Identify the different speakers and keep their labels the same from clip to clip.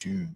Speaker 1: 2.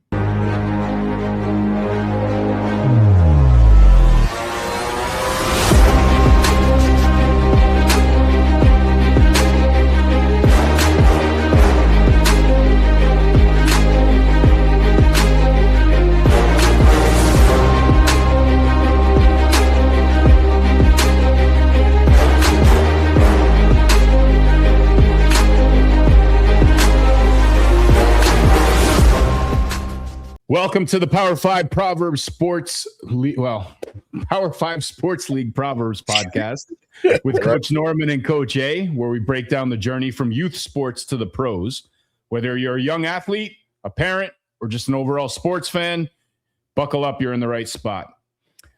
Speaker 1: Welcome to the Power 5 Proverbs Sports League, Power 5 Sports League Proverbs podcast with Coach Norman and Coach A, where we break down the journey from youth sports to the pros. Whether you're a young athlete, a parent, or just an overall sports fan, buckle up, you're in the right spot.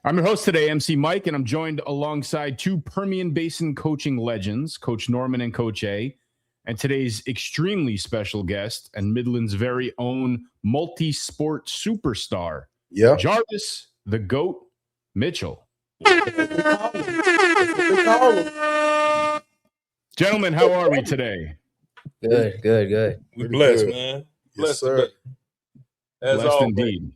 Speaker 1: I'm your host today, MC Mike, and I'm joined alongside two Permian Basin coaching legends, Coach Norman and Coach A, and today's extremely special guest and Midland's very own multi-sport superstar, Jarvis, the GOAT, Mitchell. Gentlemen, how are we today?
Speaker 2: Good.
Speaker 3: We're blessed, man.
Speaker 1: Yes, sir.
Speaker 3: Blessed
Speaker 1: indeed.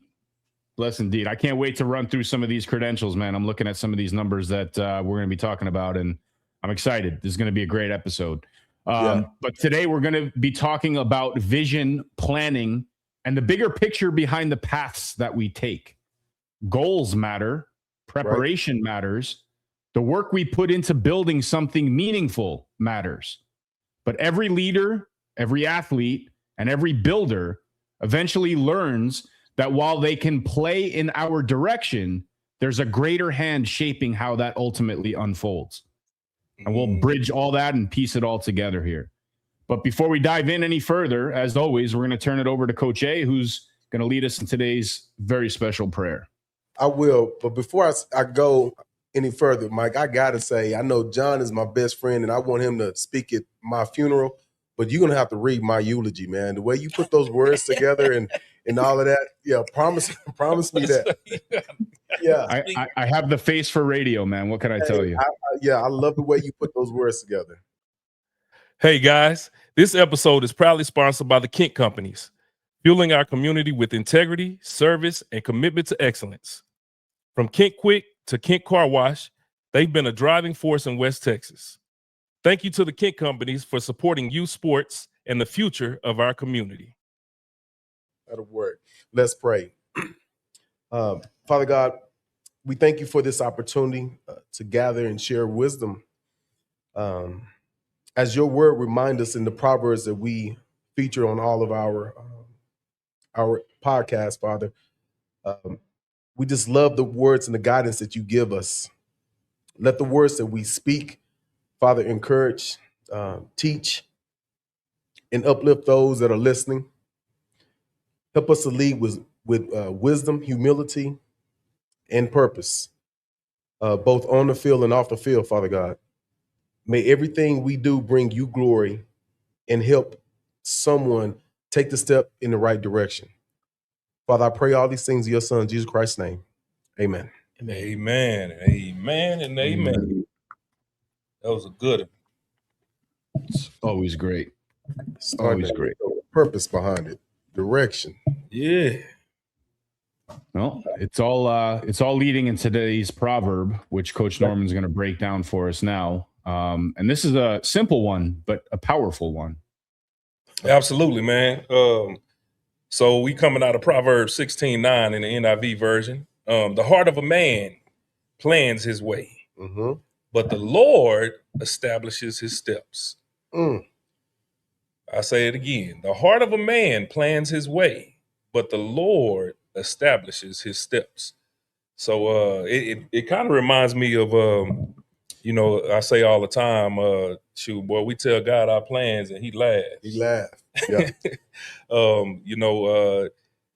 Speaker 1: Blessed indeed. I can't wait to run through some of these credentials, man. I'm looking at some of these numbers that we're going to be talking about, and I'm excited. This is going to be a great episode. But today we're going to be talking about vision, planning, and the bigger picture behind the paths that we take. Goals matter. Preparation matters. The work we put into building something meaningful matters. But every leader, every athlete, and every builder eventually learns that while they can play in our direction, there's a greater hand shaping how that ultimately unfolds. And we'll bridge all that and piece it all together here. But before we dive in any further, as always, we're going to turn it over to Coach A, who's going to lead us in today's very special prayer.
Speaker 4: I will. But before I go any further, Mike, I got to say, I know John is my best friend, and I want him to speak at my funeral. But you're going to have to read my eulogy, man. The way you put those words together and all of that. Yeah, promise me that. Yeah,
Speaker 1: I have the face for radio, man. What can I tell you?
Speaker 4: I love the way you put those words together.
Speaker 3: Hey, guys, this episode is proudly sponsored by the Kent Companies, fueling our community with integrity, service, and commitment to excellence. From Kent Quick to Kent Car Wash, they've been a driving force in West Texas. Thank you to the Kent Companies for supporting youth sports and the future of our community.
Speaker 4: That'll work. Let's pray. Father God, we thank you for this opportunity to gather and share wisdom. As your word reminds us in the Proverbs that we feature on all of our podcasts, Father, we just love the words and the guidance that you give us. Let the words that we speak, Father, encourage, teach, and uplift those that are listening. Help us to lead with wisdom, humility, and purpose, both on the field and off the field, Father God. May everything we do bring you glory and help someone take the step in the right direction. Father, I pray all these things in your Son, Jesus Christ's name. Amen.
Speaker 3: Amen. That was a good one.
Speaker 1: It's always great.
Speaker 4: Always great. Purpose behind it. Direction.
Speaker 3: Yeah.
Speaker 1: Well, it's all leading in today's proverb, which Coach Norman's going to break down for us now. And this is a simple one, but a powerful one.
Speaker 3: Absolutely, man. So we coming out of Proverbs 16:9 in the NIV version. The heart of a man plans his way, but the Lord establishes his steps. I say it again. The heart of a man plans his way, but the Lord establishes his steps. So it kind of reminds me of, I say all the time, we tell God our plans and he laughs.
Speaker 4: He laughs. Yeah.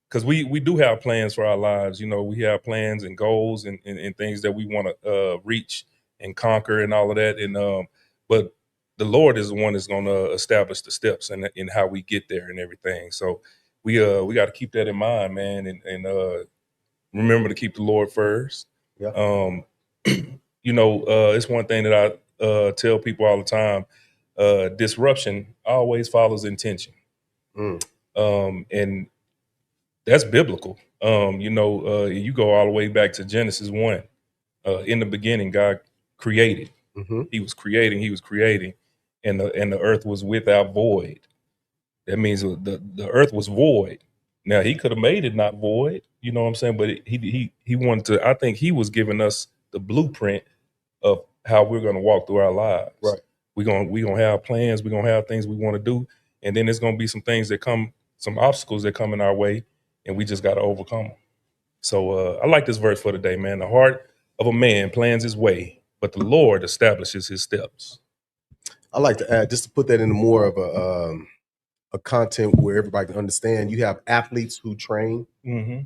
Speaker 3: Because we do have plans for our lives. We have plans and goals and things that we want to reach and conquer and all of that. And but the Lord is the one that's going to establish the steps and how we get there and everything. So we got to keep that in mind, man, and remember to keep the Lord first.
Speaker 4: Yeah.
Speaker 3: It's one thing that I tell people all the time. Disruption always follows intention. And That's biblical. You go all the way back to Genesis 1. In the beginning, God created. He was creating, and the earth was without void. That means the earth was void. Now he could have made it not void, you know what I'm saying? But he wanted to. I think he was giving us the blueprint of how we're going to walk through our lives.
Speaker 4: Right.
Speaker 3: We're gonna have plans. We're gonna have things we want to do, and then there's gonna be some things that come, some obstacles that come in our way, and we just got to overcome them. So I like this verse for today, man. The heart of a man plans his way, but the Lord establishes his steps.
Speaker 4: I like to add, just to put that into more of a content where everybody can understand. You have athletes who train.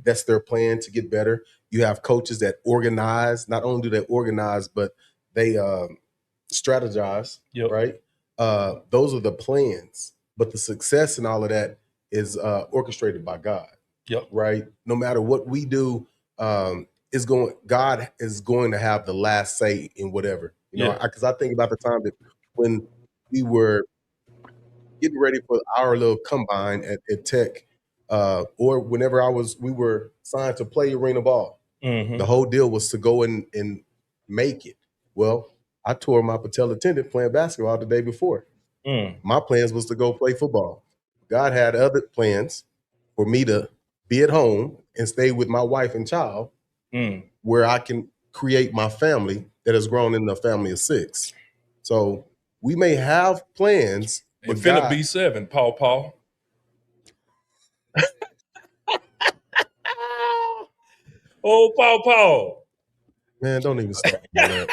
Speaker 4: That's their plan to get better. You have coaches that organize. Not only do they organize, but they strategize.
Speaker 3: Yep.
Speaker 4: Right. Those are the plans, but the success and all of that is orchestrated by God.
Speaker 3: Yep.
Speaker 4: Right. No matter what we do, God is going to have the last say in whatever. Because I think about the time that when we were getting ready for our little combine at Tech, or whenever we were signed to play arena ball. The whole deal was to go and make it. Well, I tore my patella tendon playing basketball the day before. My plans was to go play football. God had other plans for me to be at home and stay with my wife and child, where I can create my family that has grown into a family of 6. So we may have plans, but
Speaker 3: And finna
Speaker 4: God,
Speaker 3: be 7, Paul. Oh, Paul.
Speaker 4: man, don't even start that.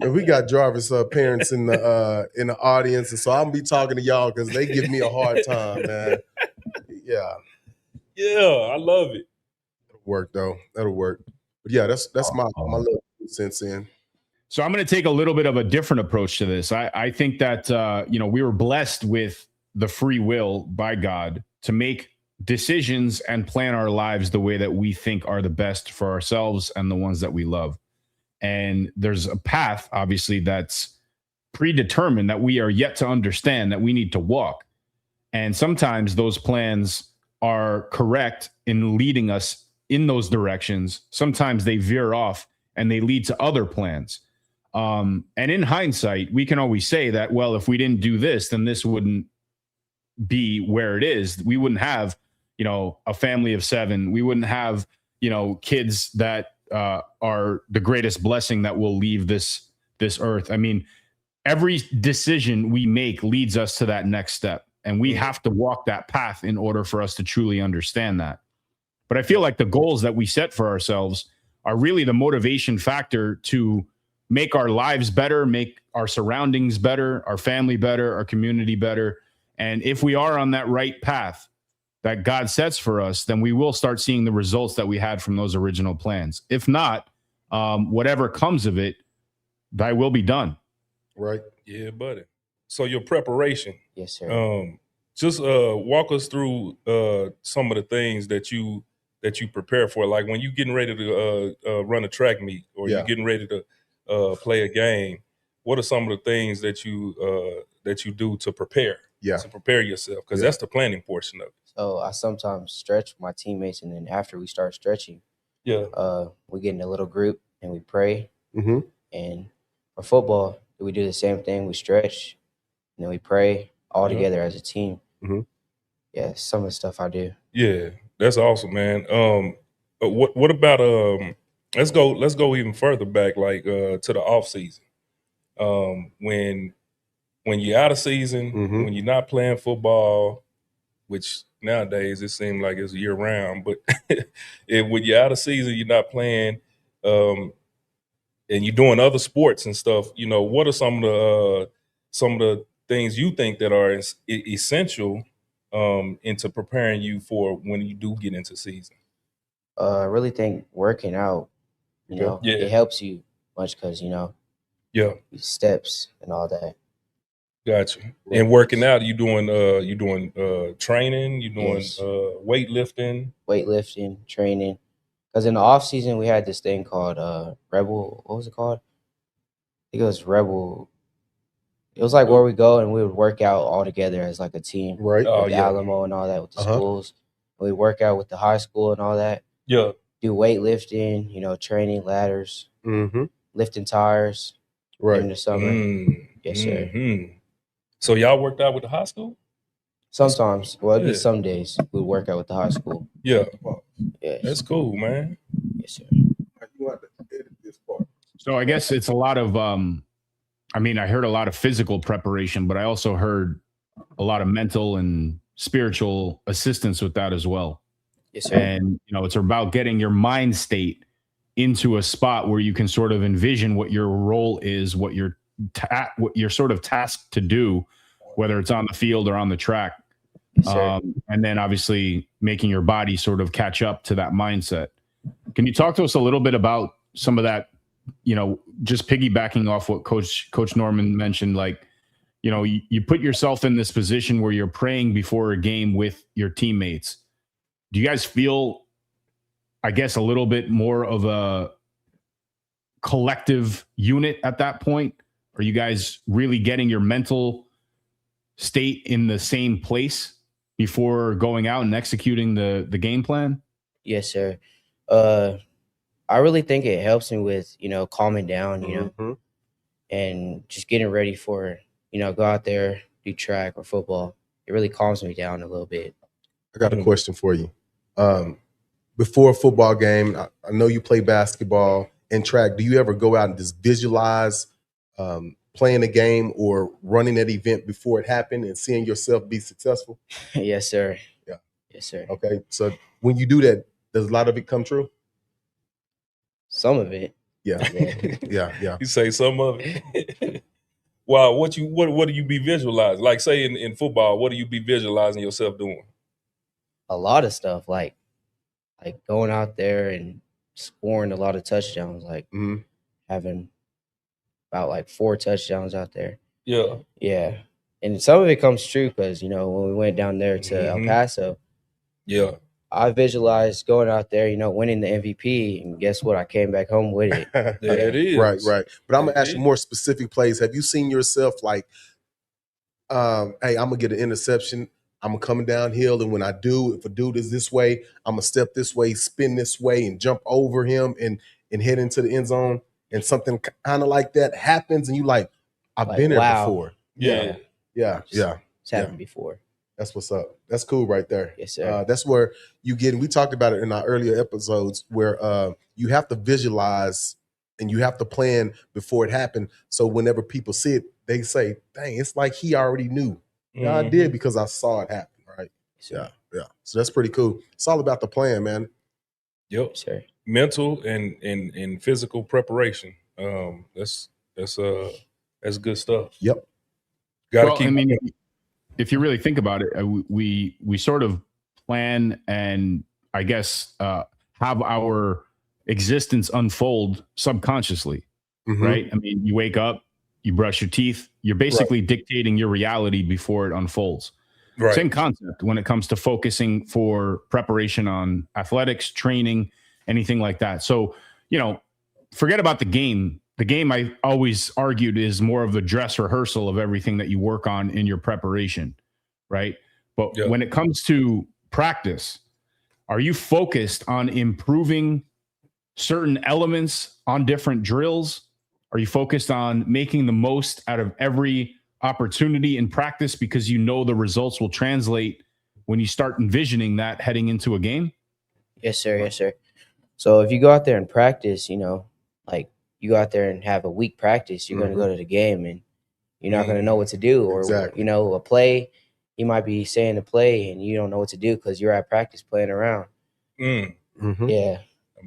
Speaker 4: And we got Jarvis parents in the audience, and so I'm gonna be talking to y'all because they give me a hard time, man. Yeah,
Speaker 3: I love it.
Speaker 4: that'll work though. That'll work. But yeah, that's my little 2 cents in.
Speaker 1: So I'm going to take a little bit of a different approach to this. I think that, we were blessed with the free will by God to make decisions and plan our lives the way that we think are the best for ourselves and the ones that we love. And there's a path, obviously, that's predetermined that we are yet to understand, that we need to walk. And sometimes those plans are correct in leading us in those directions. Sometimes they veer off and they lead to other plans. And in hindsight, we can always say that, well, if we didn't do this, then this wouldn't be where it is. We wouldn't have, a family of 7. We wouldn't have, kids that are the greatest blessing that will leave this earth. I mean, every decision we make leads us to that next step. And we have to walk that path in order for us to truly understand that. But I feel like the goals that we set for ourselves are really the motivation factor to make our lives better, make our surroundings better, our family better, our community better. And if we are on that right path that God sets for us, then we will start seeing the results that we had from those original plans. If not, whatever comes of it, thy will be done.
Speaker 4: Right.
Speaker 3: Yeah, buddy. So your preparation.
Speaker 2: Yes, sir.
Speaker 3: Just walk us through some of the things that you prepare for. Like when you're getting ready to run a track meet, or you're getting ready to play a game. What are some of the things that you do to prepare? To prepare yourself, because that's the planning portion of it.
Speaker 2: So I sometimes stretch with my teammates, and then after we start stretching, we get in a little group and we pray. And for football, we do the same thing. We stretch, and then we pray all together as a team. Yeah, some of the stuff I do. Yeah,
Speaker 3: that's awesome, man. What about let's go even further back, like to the off season. When you're out of season, when you're not playing football, which nowadays it seems like it's year round, but when you're out of season, you're not playing, and you're doing other sports and stuff. What are some of the things you think that are essential into preparing you for when you do get into season?
Speaker 2: I really think working out, it helps you much because, steps and all that.
Speaker 3: Gotcha. And working out, you doing training, you doing
Speaker 2: weightlifting, training. Because in the off season we had this thing called Rebel. What was it called? I think it was Rebel. It was like where we go and we would work out all together as like a team.
Speaker 4: Right.
Speaker 2: With Alamo and all that with the schools. we work out with the high school and all that.
Speaker 3: Yeah.
Speaker 2: Do weightlifting, you know, training ladders, lifting tires during the summer. Yes, sir.
Speaker 3: So y'all worked out with the high school?
Speaker 2: Sometimes. Well, it'd be some days we work out with the high school.
Speaker 3: Yeah.
Speaker 2: Yes.
Speaker 3: That's cool, man.
Speaker 2: Yes, sir.
Speaker 1: So I guess it's a lot of I mean, I heard a lot of physical preparation, but I also heard a lot of mental and spiritual assistance with that as well.
Speaker 2: Yes, sir.
Speaker 1: And you know, it's about getting your mind state into a spot where you can sort of envision what your role is, what you're sort of tasked to do, whether it's on the field or on the track.
Speaker 2: Yes,
Speaker 1: and then obviously making your body sort of catch up to that mindset. Can you talk to us a little bit about some of that, you know, just piggybacking off what Coach Norman mentioned, like, you know, you put yourself in this position where you're praying before a game with your teammates. Do you guys feel, I guess, a little bit more of a collective unit at that point? Are you guys really getting your mental state in the same place before going out and executing the game plan?
Speaker 2: Yes, sir. I really think it helps me with, you know, calming down, you know, and just getting ready for, you know, go out there, do track or football. It really calms me down a little bit.
Speaker 4: I got a question for you. Before a football game, I know you play basketball and track. Do you ever go out and just visualize playing a game or running that event before it happened and seeing yourself be successful?
Speaker 2: Yes, sir.
Speaker 4: Yeah.
Speaker 2: Yes, sir.
Speaker 4: Okay. So when you do that, does a lot of it come true?
Speaker 2: Some of it.
Speaker 4: Yeah. Yeah.
Speaker 3: You say some of it. Wow, what do you be visualizing? Like, say in football, what do you be visualizing yourself doing?
Speaker 2: A lot of stuff, like going out there and scoring a lot of touchdowns, like having about like 4 touchdowns out there.
Speaker 3: Yeah.
Speaker 2: Yeah. And some of it comes true because, you know, when we went down there to El Paso,
Speaker 3: yeah,
Speaker 2: I visualized going out there, you know, winning the MVP, and guess what? I came back home with it.
Speaker 3: There it is.
Speaker 4: Right. But I'm gonna ask you more specific plays. Have you seen yourself like, hey, I'm gonna get an interception. I'm coming downhill, and when I do, if a dude is this way, I'm gonna step this way, spin this way, and jump over him and head into the end zone. And something kind of like that happens, and you like, I've been there before.
Speaker 2: Yeah. It's happened before.
Speaker 4: That's what's up. That's cool right there.
Speaker 2: Yes, sir.
Speaker 4: That's where you get, and we talked about it in our earlier episodes, where you have to visualize and you have to plan before it happened. So whenever people see it, they say, dang, it's like he already knew. Yeah, I did because I saw it happen, right? Yeah. So that's pretty cool. It's all about the plan, man.
Speaker 3: Yep.
Speaker 2: Sure.
Speaker 3: Mental and physical preparation. That's good stuff.
Speaker 4: Yep.
Speaker 1: Well, I mean, if you really think about it, we sort of plan and I guess have our existence unfold subconsciously, right? I mean, you wake up, you brush your teeth, you're basically dictating your reality before it unfolds.
Speaker 3: Right.
Speaker 1: Same concept when it comes to focusing for preparation on athletics, training, anything like that. So, you know, forget about the game. The game, I always argued, is more of a dress rehearsal of everything that you work on in your preparation, right? But when it comes to practice, are you focused on improving certain elements on different drills? Are you focused on making the most out of every opportunity in practice because you know the results will translate when you start envisioning that heading into a game?
Speaker 2: Yes, sir. Yes, sir. So if you go out there and practice, you know, like you go out there and have a week practice, you're going to go to the game and you're not going to know what to do. Or, you know, a play, you might be saying a play and you don't know what to do because you're at practice playing around. Yeah.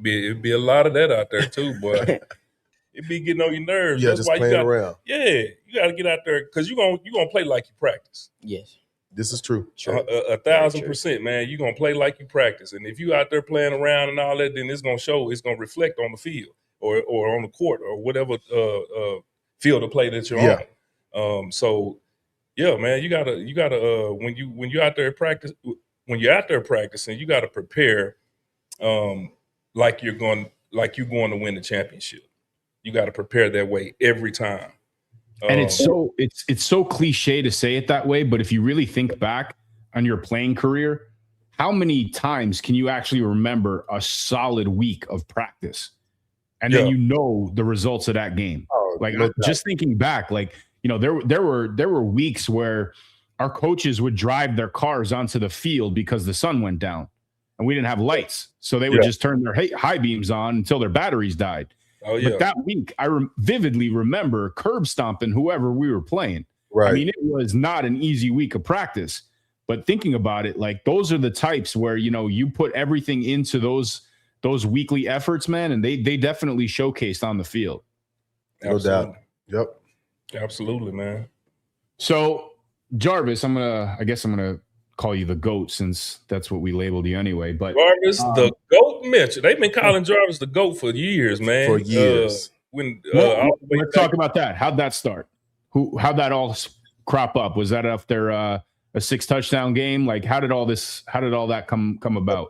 Speaker 3: It'd be a lot of that out there too, boy. It be getting on your nerves.
Speaker 4: Yeah,
Speaker 3: that's
Speaker 4: just
Speaker 3: why
Speaker 4: playing around.
Speaker 3: Yeah, you got to get out there because you're gonna play like you practice.
Speaker 2: Yes.
Speaker 4: This is true.
Speaker 3: 1,000%, man. You're going to play like you practice. And if you out there playing around and all that, then it's going to show, it's going to reflect on the field or on the court or whatever field of play that you're on. So, yeah, man, you gotta when you're out there practicing, you got to prepare like you're going to win the championship. You got to prepare that way every time.
Speaker 1: And it's so cliche to say it that way, but if you really think back on your playing career, how many times can you actually remember a solid week of practice? And then the results of that game. Like just thinking back, like, there were weeks where our coaches would drive their cars onto the field because the sun went down and we didn't have lights. So they would just turn their high beams on until their batteries died. Oh, yeah. But that week, I vividly remember curb stomping whoever we were playing. Right. I mean, it was not an easy week of practice. But thinking about it, like those are the types where, you put everything into those weekly efforts, man, and they definitely showcased on the field.
Speaker 4: No doubt. Yep.
Speaker 3: Absolutely, man.
Speaker 1: So, Jarvis, I guess I'm gonna call you the GOAT since that's what we labeled you anyway. But
Speaker 3: Jarvis, the GOAT Mitchell. They've been calling Jarvis the GOAT for years, man.
Speaker 4: For years.
Speaker 1: Let's talk about that. How'd that start? How'd that all crop up? Was that after a 6-touchdown game? Like, how did all that come about?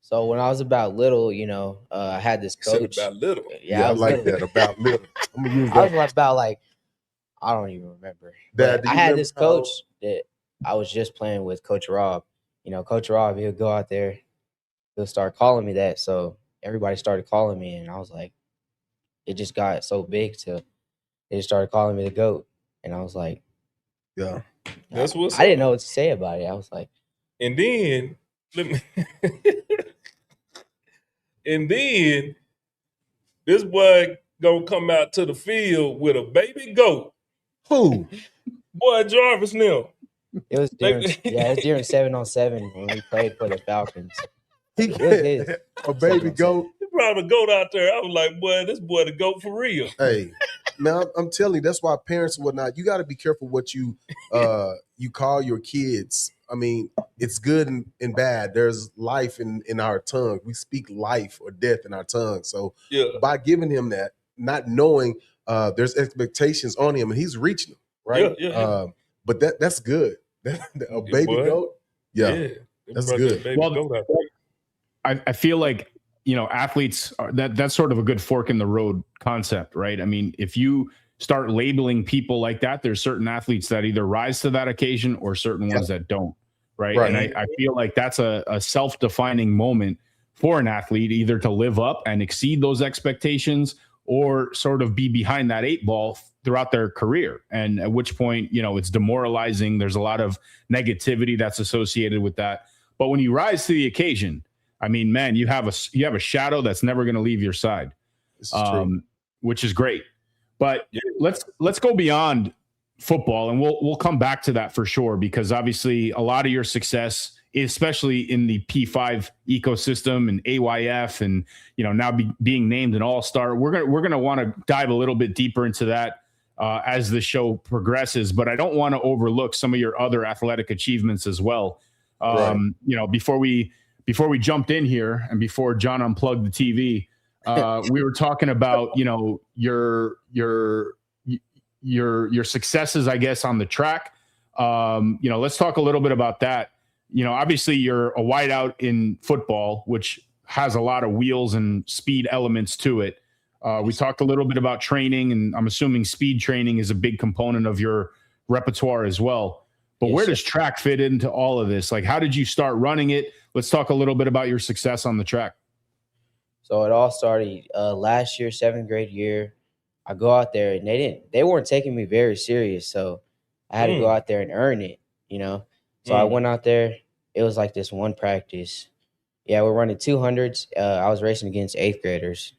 Speaker 2: So when I was about little, I had this coach.
Speaker 3: About little.
Speaker 2: Yeah,
Speaker 4: I like that, about little. I'm gonna use that.
Speaker 2: I was about like, I don't even remember.
Speaker 4: Dad,
Speaker 2: I had this coach that I was just playing with, Coach Rob. Coach Rob, he'll go out there, he'll start calling me that. So everybody started calling me, and I was like, it just got so big they just started calling me the GOAT. And I was like,
Speaker 4: yeah,
Speaker 3: that's what's
Speaker 2: I didn't know what to say about it. I was like,
Speaker 3: and then and then this boy gonna come out to the field with a baby goat.
Speaker 4: Who?
Speaker 3: Boy, Jarvis now.
Speaker 2: It was during 7-on-7 when we played for the Falcons.
Speaker 4: A baby goat.
Speaker 3: He brought a goat out there. I was like, boy, this boy the goat for real.
Speaker 4: Hey, man, I'm telling you, that's why parents and whatnot, you got to be careful what you call your kids. I mean, it's good and bad. There's life in our tongue. We speak life or death in our tongue. So by giving him that, not knowing there's expectations on him, and he's reaching them, right?
Speaker 3: Yeah.
Speaker 4: But that's good. A baby goat, that's good.
Speaker 1: Well, I feel like athletes that's sort of a good fork in the road concept, right? I mean, if you start labeling people like that, there's certain athletes that either rise to that occasion or certain ones that don't, right? And I feel like that's a self-defining moment for an athlete, either to live up and exceed those expectations or sort of be behind that 8 ball throughout their career. And at which point, it's demoralizing. There's a lot of negativity that's associated with that. But when you rise to the occasion, I mean, man, you have a shadow that's never going to leave your side, which is great. But let's go beyond football, and we'll come back to that for sure, because obviously a lot of your success, especially in the P5 ecosystem and AYF, and now being named an all-star, we're gonna want to dive a little bit deeper into that as the show progresses. But I don't want to overlook some of your other athletic achievements as well. Before we jumped in here and before John unplugged the TV, we were talking about your successes, I guess, on the track. Let's talk a little bit about that. Obviously you're a wideout in football, which has a lot of wheels and speed elements to it. We talked a little bit about training, and I'm assuming speed training is a big component of your repertoire as well. But where does track fit into all of this? Like, how did you start running it? Let's talk a little bit about your success on the track.
Speaker 2: So it all started last year, 7th grade year. I go out there, and they weren't taking me very serious. So I had to go out there and earn it, So I went out there. It was like this one practice. Yeah, we're running 200s. I was racing against 8th graders.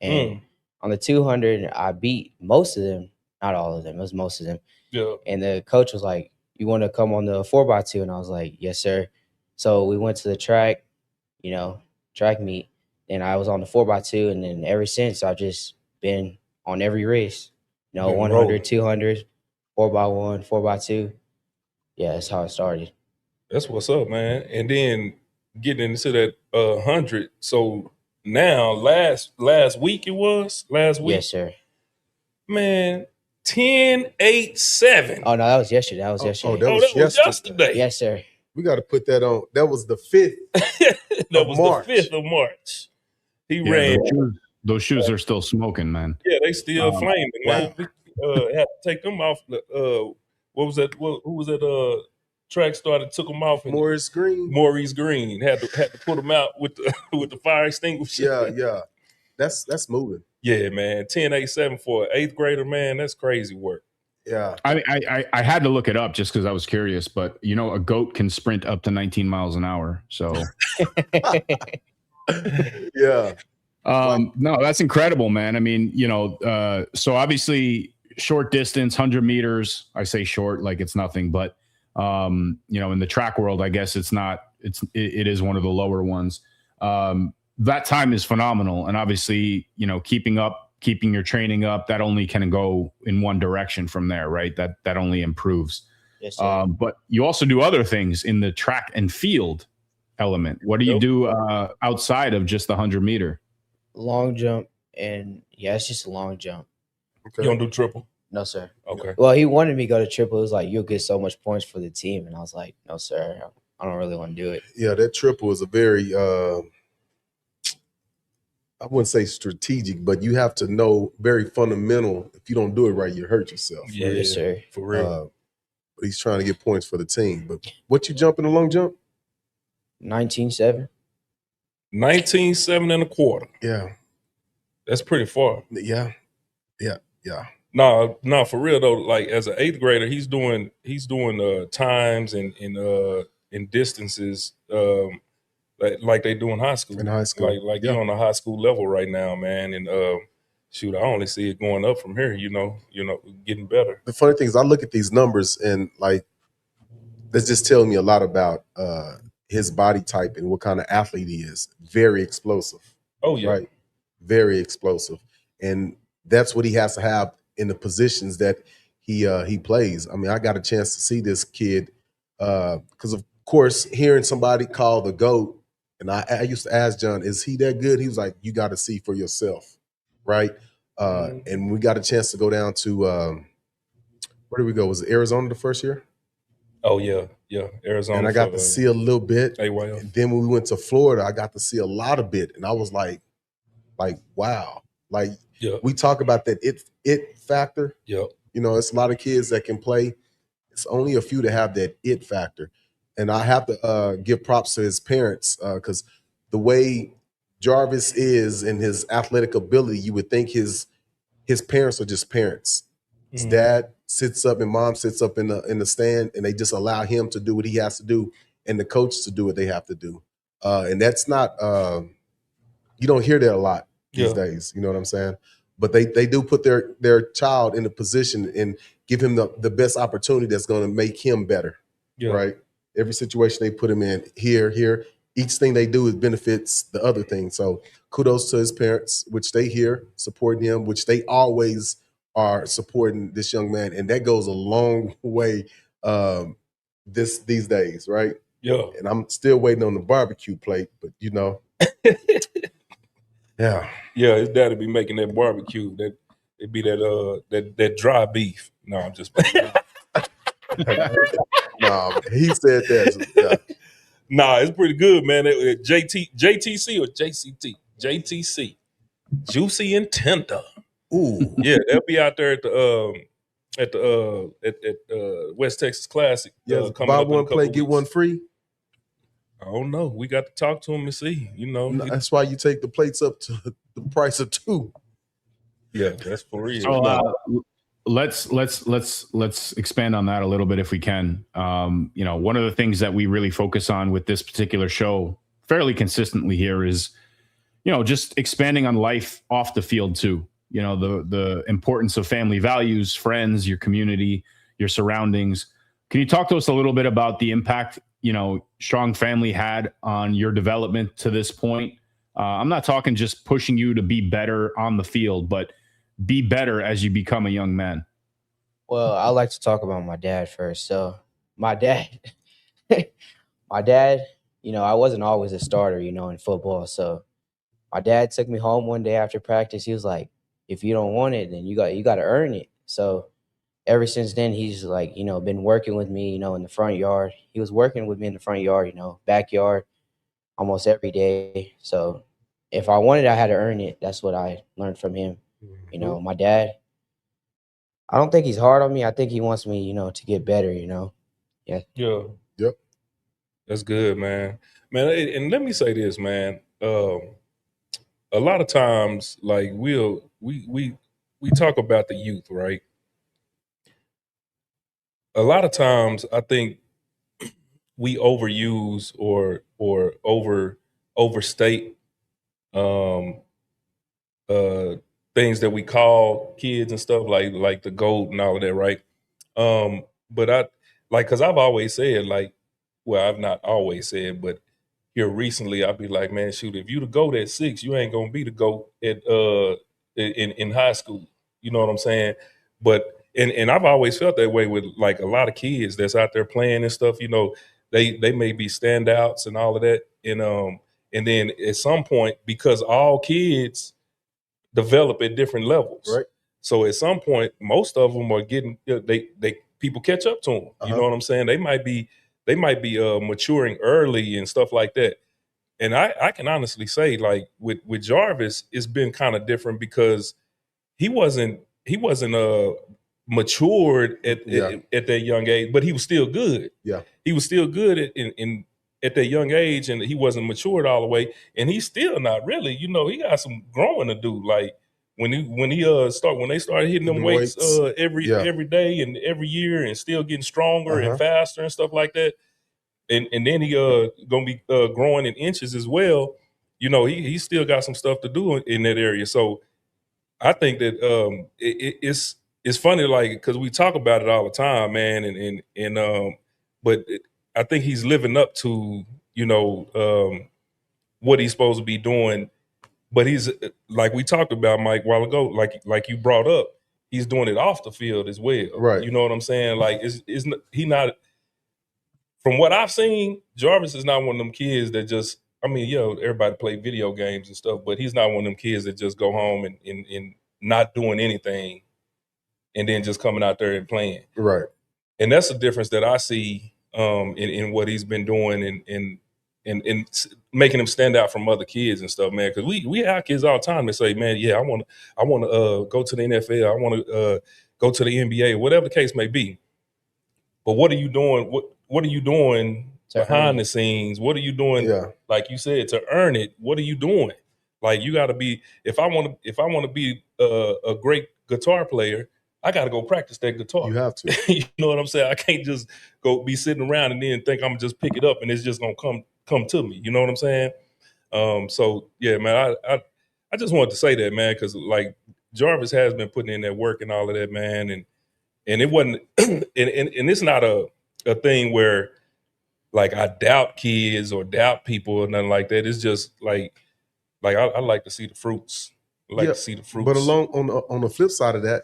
Speaker 2: And on the 200, I beat most of them. Not all of them. It was most of them.
Speaker 3: Yeah.
Speaker 2: And the coach was like, you want to come on the 4x2? And I was like, yes, sir. So we went to the track, track meet. And I was on the 4x2. And then ever since, I've just been on every race. 100, 200, 4x1, 4x2. Yeah, that's how it started.
Speaker 3: That's what's up, man. And then getting into that 100. So now, last week it was? Last week?
Speaker 2: Yes, sir.
Speaker 3: Man, 10.87.
Speaker 2: Oh, no, that was yesterday. That was
Speaker 3: yesterday.
Speaker 2: Yes, sir.
Speaker 4: We got to put that on. That was the 5th
Speaker 3: that was March. The 5th of March. He ran.
Speaker 1: Those shoes are still smoking, man.
Speaker 3: Yeah, they still flaming, man. Had to take them off. What was that? Who was that? track started, took him off. And
Speaker 4: Maurice Green
Speaker 3: had to put him out with the with the fire extinguisher.
Speaker 4: Yeah. That's moving.
Speaker 3: Yeah, man. 10.87 for an 8th grader, man. That's crazy work.
Speaker 4: Yeah.
Speaker 1: I had to look it up just because I was curious, but a goat can sprint up to 19 miles an hour. So
Speaker 4: yeah.
Speaker 1: No, that's incredible, man. I mean, so obviously short distance, 100 meters, I say short, like it's nothing, but in the track world, I guess it is one of the lower ones. That time is phenomenal. And obviously, keeping your training up, that only can go in one direction from there, right? That only improves.
Speaker 2: Yes, sir.
Speaker 1: But you also do other things in the track and field element. What do you do outside of just the 100 meter?
Speaker 2: Long jump, and it's just a long jump.
Speaker 3: Okay. You don't do triple?
Speaker 2: No, sir.
Speaker 3: Okay.
Speaker 2: Well, he wanted me to go to triple. It was like, you'll get so much points for the team. And I was like, no, sir, I don't really want to do it.
Speaker 4: Yeah, that triple is a very, I wouldn't say strategic, but you have to know very fundamental. If you don't do it right, you hurt yourself.
Speaker 3: Yeah,
Speaker 2: yes, sir.
Speaker 3: For real.
Speaker 4: But he's trying to get points for the team. But what you jump in the long jump?
Speaker 2: 19.7.
Speaker 3: 19.7 1/4.
Speaker 4: Yeah.
Speaker 3: That's pretty far.
Speaker 4: Yeah.
Speaker 3: No, for real though. Like as an 8th grader, he's doing times and distances like they do in high school.
Speaker 4: In high school,
Speaker 3: like you're on a high school level right now, man. And shoot, I only see it going up from here. Getting better.
Speaker 4: The funny thing is, I look at these numbers and that's just telling me a lot about his body type and what kind of athlete he is. Very explosive.
Speaker 3: Oh yeah,
Speaker 4: right. Very explosive, and that's what he has to have in the positions that he plays. I mean, I got a chance to see this kid because, of course, hearing somebody call the GOAT, and I used to ask John, is he that good? He was like, you got to see for yourself, right? And we got a chance to go down to where did we go? Was it Arizona the first year?
Speaker 3: Oh yeah, Arizona.
Speaker 4: And I got to see a little bit.
Speaker 3: AYL.
Speaker 4: And then when we went to Florida, I got to see a lot of bit, and I was like, wow, we talk about that it factor.
Speaker 3: Yeah,
Speaker 4: it's a lot of kids that can play. It's only a few that have that it factor, and I have to give props to his parents because the way Jarvis is and his athletic ability, you would think his parents are just parents. His dad sits up and mom sits up in the stand, and they just allow him to do what he has to do, and the coach to do what they have to do. And that's not you don't hear that a lot these days. You know what I'm saying? But they do put their child in a position and give him the best opportunity that's going to make him better. Yeah. Right. Every situation they put him in here, each thing they do benefits the other thing. So kudos to his parents, which they here supporting him, which they always are supporting this young man. And that goes a long way these days, right?
Speaker 3: Yeah.
Speaker 4: And I'm still waiting on the barbecue plate, but yeah.
Speaker 3: Yeah, his daddy be making that barbecue. It'd be that dry beef. No, I'm just
Speaker 4: no, he said that. So, yeah.
Speaker 3: Nah, it's pretty good, man. JTC or JCT? JTC. Juicy and tender.
Speaker 4: Ooh.
Speaker 3: Yeah, they'll be out there at West Texas Classic.
Speaker 4: Yeah, buy one plate, get one free.
Speaker 3: I don't know. We got to talk to him and see.
Speaker 4: That's why you take the plates up to the price of 2.
Speaker 3: Yeah, that's for real.
Speaker 1: So, let's expand on that a little bit if we can. One of the things that we really focus on with this particular show fairly consistently here is, just expanding on life off the field too. The importance of family values, friends, your community, your surroundings. Can you talk to us a little bit about the impact Strong Family had on your development to this point? I'm not talking just pushing you to be better on the field, but be better as you become a young man.
Speaker 2: Well, I like to talk about my dad first. So my dad, I wasn't always a starter, in football. So my dad took me home one day after practice. He was like, if you don't want it, then you got to earn it. So ever since then, he's been working with me, in the front yard. He was working with me in the front yard, backyard, almost every day. So if I wanted, I had to earn it. That's what I learned from him.
Speaker 4: Mm-hmm.
Speaker 2: My dad, I don't think he's hard on me. I think he wants me, to get better, Yeah.
Speaker 3: Yeah.
Speaker 4: Yep.
Speaker 3: That's good, man. Man, and let me say this, man. A lot of times, like we talk about the youth, right? A lot of times, I think we overuse or overstate um, things that we call kids and stuff like the GOAT and all of that, right? But I because I've always said well, I've not always said, but here recently I'd be like, man, shoot, if you the GOAT at 6, you ain't gonna be the GOAT at in high school. You know what I'm saying? But and I've always felt that way with like a lot of kids that's out there playing and stuff. You know, they may be standouts and all of that, and then at some point, because all kids develop at different levels.
Speaker 4: Right.
Speaker 3: So at some point, most of them are getting they people catch up to them. You know what I'm saying? They might be maturing early and stuff like that. And I can honestly say, like with Jarvis, it's been kind of different because he wasn't matured at that young age, but he was still good.
Speaker 4: Yeah.
Speaker 3: He was still good at that young age, and he wasn't matured all the way. And he's still not really. You know, he got some growing to do. Like when they started hitting them weights every day and every year, and still getting stronger and faster and stuff like that. And then he gonna be growing in inches as well. You know, he still got some stuff to do in that area. So I think that it's funny, like, because we talk about it all the time, man, but I think he's living up to what he's supposed to be doing. But he's like we talked about, Mike, a while ago, like you brought up, he's doing it off the field as well.
Speaker 4: Right.
Speaker 3: You know what I'm saying? Like, he not. From what I've seen, Jarvis is not one of them kids that just. I mean, everybody play video games and stuff, but he's not one of them kids that just go home and not doing anything and then just coming out there and playing.
Speaker 4: Right.
Speaker 3: And that's the difference that I see in what he's been doing and making him stand out from other kids and stuff, man. Because we have kids all the time that say, man, yeah, I want to go to the NFL, I want to go to the NBA, whatever the case may be. But what are you doing? What are you doing behind the scenes? What are you doing? Like you said, to earn it? What are you doing? Like, you got to be. If I want to be a great guitar player, I got to go practice that guitar.
Speaker 4: You have to.
Speaker 3: You know what I'm saying? I can't just go be sitting around and then think I'm gonna just pick it up and it's just gonna come to me. You know what I'm saying? So yeah, man, I just wanted to say that, man, because like Jarvis has been putting in that work and all of that, man, and it wasn't, and it's not a thing where like I doubt kids or doubt people or nothing like that. It's just like I like to see the fruits. I like to see the fruits.
Speaker 4: But on the flip side of that,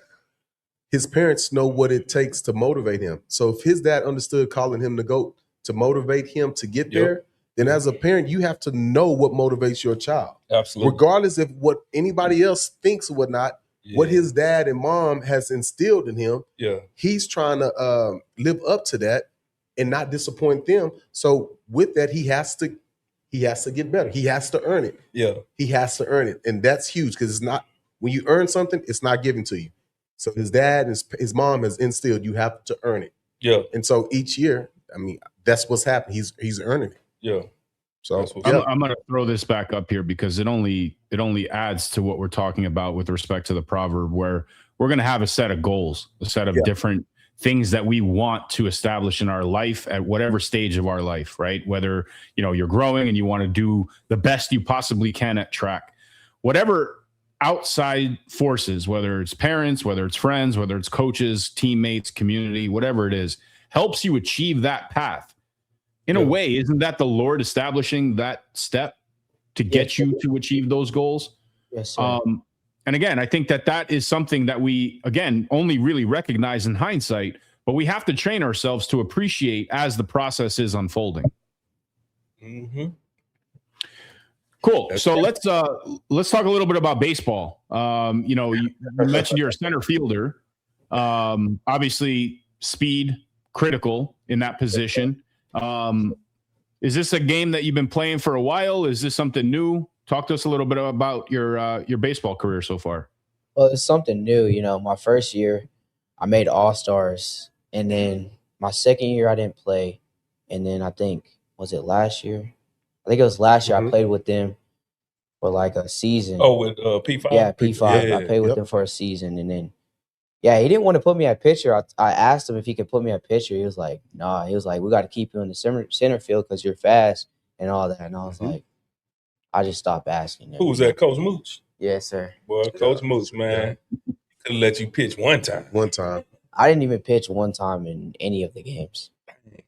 Speaker 4: his parents know what it takes to motivate him. So if his dad understood calling him the GOAT to motivate him to get there, then as a parent, you have to know what motivates your child.
Speaker 3: Absolutely.
Speaker 4: Regardless of what anybody else thinks or whatnot, what his dad and mom has instilled in him, he's trying to live up to that and not disappoint them. So with that, he has to get better. He has to earn it.
Speaker 3: Yeah.
Speaker 4: He has to earn it. And that's huge because it's not, when you earn something, it's not given to you. So his dad and his mom has instilled you have to earn it.
Speaker 3: Yeah.
Speaker 4: And so each year, I mean, that's what's happening. He's earning it.
Speaker 3: Yeah.
Speaker 4: So
Speaker 1: I'm going to throw this back up here because it only adds to what we're talking about with respect to the proverb, where we're going to have a set of goals, a set of different things that we want to establish in our life at whatever stage of our life, right? Whether, you're growing and you want to do the best you possibly can at track, whatever outside forces, whether it's parents, whether it's friends, whether it's coaches, teammates, community, whatever it is, helps you achieve that path. In a way, isn't that the Lord establishing that step to get you to achieve those goals?
Speaker 2: Yes, sir.
Speaker 1: And again, I think that is something that we, again, only really recognize in hindsight, but we have to train ourselves to appreciate as the process is unfolding.
Speaker 3: Mm-hmm.
Speaker 1: Cool. So let's talk a little bit about baseball. You mentioned you're a center fielder. Obviously, speed critical in that position. Is this a game that you've been playing for a while? Is this something new? Talk to us a little bit about your baseball career so far.
Speaker 2: Well, it's something new. My first year, I made All-Stars, and then my second year I didn't play, and then I think was it last year? I think it was last year I played with them for like a season.
Speaker 3: Oh, with P5.
Speaker 2: Yeah, P5.
Speaker 3: Yeah,
Speaker 2: I played with them for a season, and then he didn't want to put me at pitcher. I asked him if he could put me at pitcher. He was like, "Nah." He was like, "We got to keep you in the center field because you're fast and all that." And I was like, I just stopped asking him.
Speaker 3: Who was that, Coach Mooch?
Speaker 2: Yes, sir.
Speaker 3: Boy, Coach Mooch, man, could let you pitch one time.
Speaker 2: I didn't even pitch one time in any of the games.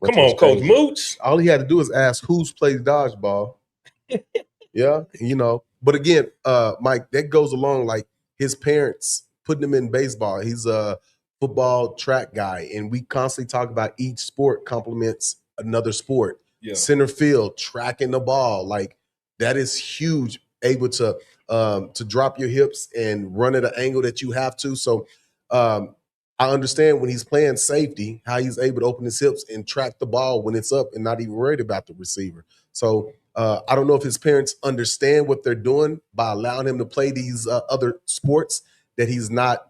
Speaker 3: Come on, Coach Mooch.
Speaker 4: All he had to do is ask who's played dodgeball. Yeah, you know. But again, Mike, that goes along like his parents putting him in baseball. He's a football track guy, and we constantly talk about each sport complements another sport.
Speaker 3: Yeah.
Speaker 4: Center field, tracking the ball, like that is huge. Able to drop your hips and run at an angle that you have to. So I understand when he's playing safety, how he's able to open his hips and track the ball when it's up and not even worried about the receiver. So I don't know if his parents understand what they're doing by allowing him to play these other sports that he's not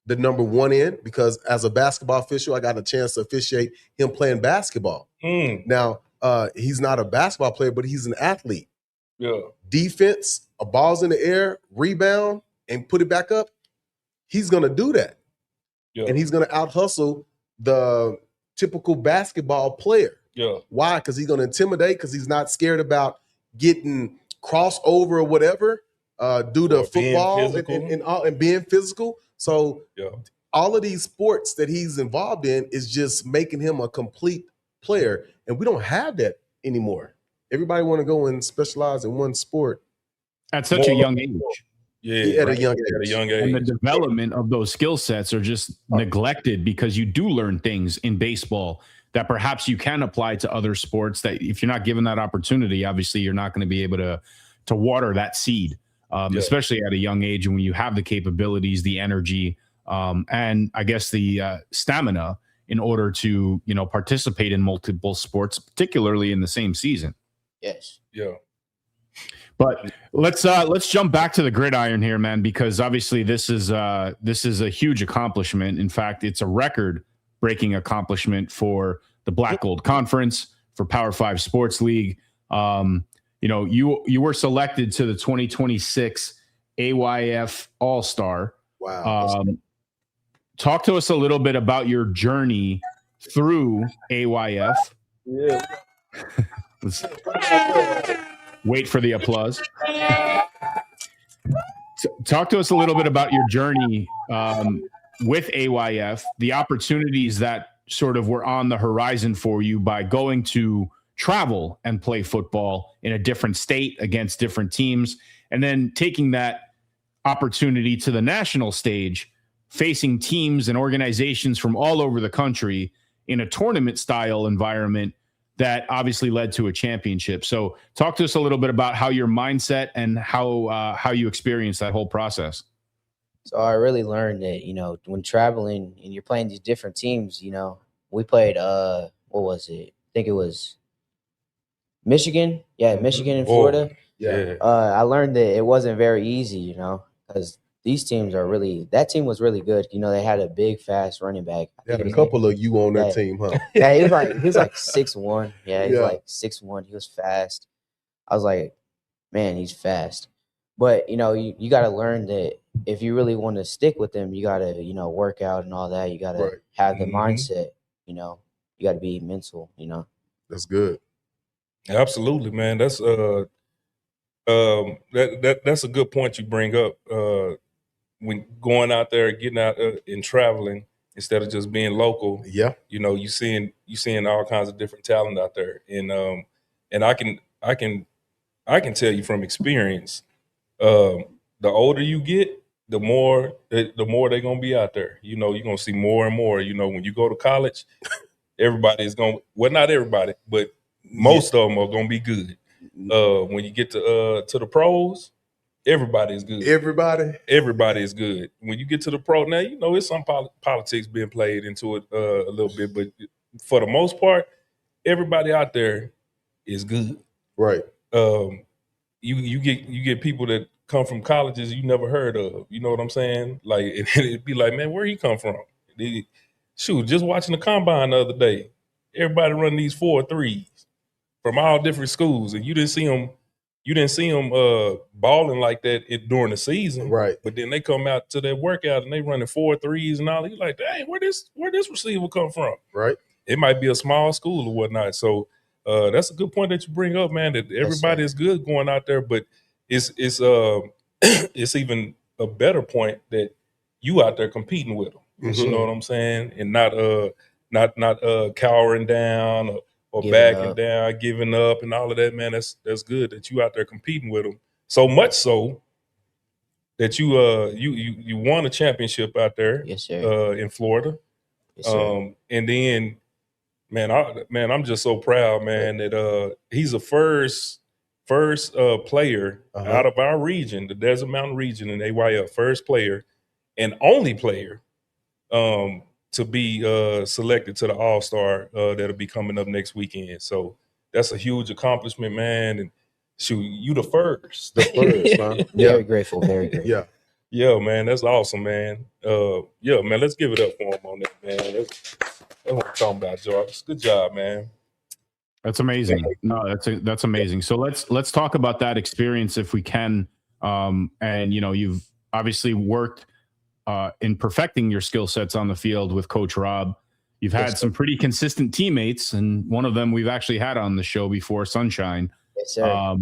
Speaker 4: the number one in, because as a basketball official, I got a chance to officiate him playing basketball. Now, he's not a basketball player, but he's an athlete.
Speaker 3: Yeah.
Speaker 4: Defense, a ball's in the air, rebound, and put it back up. He's going to do that.
Speaker 3: Yeah.
Speaker 4: And he's going to out-hustle the typical basketball player.
Speaker 3: Yeah.
Speaker 4: Why? Because he's going to intimidate, because he's not scared about getting crossed over or whatever due to football and being physical. So all of these sports that he's involved in is just making him a complete player. And we don't have that anymore. Everybody want to go and specialize in one sport.
Speaker 1: At such a young age.
Speaker 3: Yeah,
Speaker 4: at a young age.
Speaker 1: And the development of those skill sets are just neglected, because you do learn things in baseball that perhaps you can apply to other sports that if you're not given that opportunity, obviously you're not going to be able to water that seed, especially at a young age. And when you have the capabilities, the energy, and I guess the stamina in order to, participate in multiple sports, particularly in the same season.
Speaker 2: Yes.
Speaker 3: Yeah.
Speaker 1: But let's jump back to the gridiron here, man, because obviously this is a huge accomplishment. In fact, it's a record-breaking accomplishment for the Black Gold Conference, for Power 5 Sports League. You were selected to the 2026 AYF All-Star.
Speaker 4: Wow.
Speaker 1: Talk to us a little bit about your journey through AYF.
Speaker 4: Yeah.
Speaker 1: Wait for the applause. Talk to us a little bit about your journey with AYF, the opportunities that sort of were on the horizon for you by going to travel and play football in a different state against different teams, and then taking that opportunity to the national stage, facing teams and organizations from all over the country in a tournament style environment that obviously led to a championship. So talk to us a little bit about how your mindset and how you experienced that whole process.
Speaker 2: So I really learned that, when traveling and you're playing these different teams, we played, what was it? I think it was Michigan. Yeah, Michigan and Florida.
Speaker 4: Yeah.
Speaker 2: I learned that it wasn't very easy, because these teams that team was really good. They had a big, fast running back.
Speaker 4: They had a couple of you on their team, huh?
Speaker 2: Yeah, he was like 6'1". Yeah, he's like 6'1". He was fast. I was like, man, he's fast. But, you got to learn that if you really want to stick with them, you got to, work out and all that. You got to have the mindset, you got to be mental,
Speaker 4: That's good.
Speaker 3: Absolutely, man. That's that's a good point you bring up. When going out there, getting out and traveling instead of just being local, you seeing all kinds of different talent out there, and I can tell you from experience, the older you get, the more they're gonna be out there. You're gonna see more and more. When you go to college, everybody is not everybody, but most of them are gonna be good. When you get to the pros, everybody is good. Everybody is good. When you get to the pro, now it's some politics being played into it a little bit, but for the most part, everybody out there is good.
Speaker 4: Right.
Speaker 3: You get people that come from colleges you never heard of. You know what I'm saying? Like it'd be like, man, where he come from? shoot, just watching the combine the other day, everybody running these 4.3s from all different schools, and you didn't see them balling like that during the season,
Speaker 4: right?
Speaker 3: But then they come out to their workout and they running 4.3s and all. You're like, dang, where this receiver come from?
Speaker 4: Right.
Speaker 3: It might be a small school or whatnot. So that's a good point that you bring up, man. That everybody is good going out there, but it's it's even a better point that you out there competing with them.
Speaker 4: Mm-hmm.
Speaker 3: You know what I'm saying? And not cowering down or
Speaker 2: Giving
Speaker 3: backing
Speaker 2: up.
Speaker 3: down, giving up, and all of that, man. That's good that you out there competing with them. So much so that you won a championship out there,
Speaker 2: Yes, sir.
Speaker 3: in Florida.
Speaker 2: Yes, sir.
Speaker 3: And then, man, I'm just so proud, man, that he's the first player out of our region, the Desert Mountain region in AYF, first player and only player to be selected to the All-Star that'll be coming up next weekend. So that's a huge accomplishment, man. And shoot, you the first.
Speaker 4: Huh?
Speaker 2: Very grateful, very grateful.
Speaker 3: Yeah, man, that's awesome, man. Yeah, man, let's give it up for him on that, man. That's what I'm talking about, Jarvis. Good job, man.
Speaker 1: That's amazing. No, that's amazing. So let's talk about that experience if we can. And you've obviously worked in perfecting your skill sets on the field with Coach Rob. You've had some pretty consistent teammates, and one of them we've actually had on the show before, Sunshine.
Speaker 2: Yes, sir.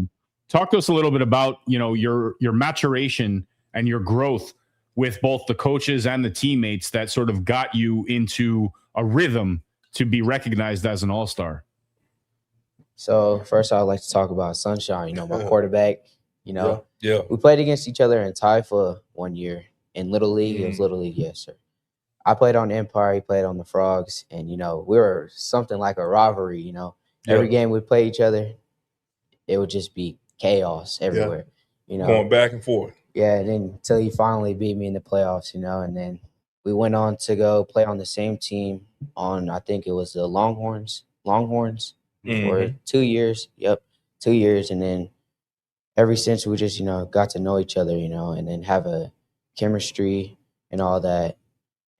Speaker 1: Talk to us a little bit about your maturation and your growth with both the coaches and the teammates that sort of got you into a rhythm to be recognized as an all-star.
Speaker 2: So first, I'd like to talk about Sunshine. My quarterback.
Speaker 3: Yeah.
Speaker 2: We played against each other in Taifa one year in Little League. It was Little League, yes, sir. I played on Empire. He played on the Frogs, and we were something like a rivalry. Every game we play each other, it would just be chaos everywhere.
Speaker 3: Going back and forth.
Speaker 2: Yeah, and then until he finally beat me in the playoffs, and then we went on to go play on the same team on, I think it was the Longhorns for 2 years. Yep, 2 years, and then ever since we just got to know each other, and then have a chemistry and all that.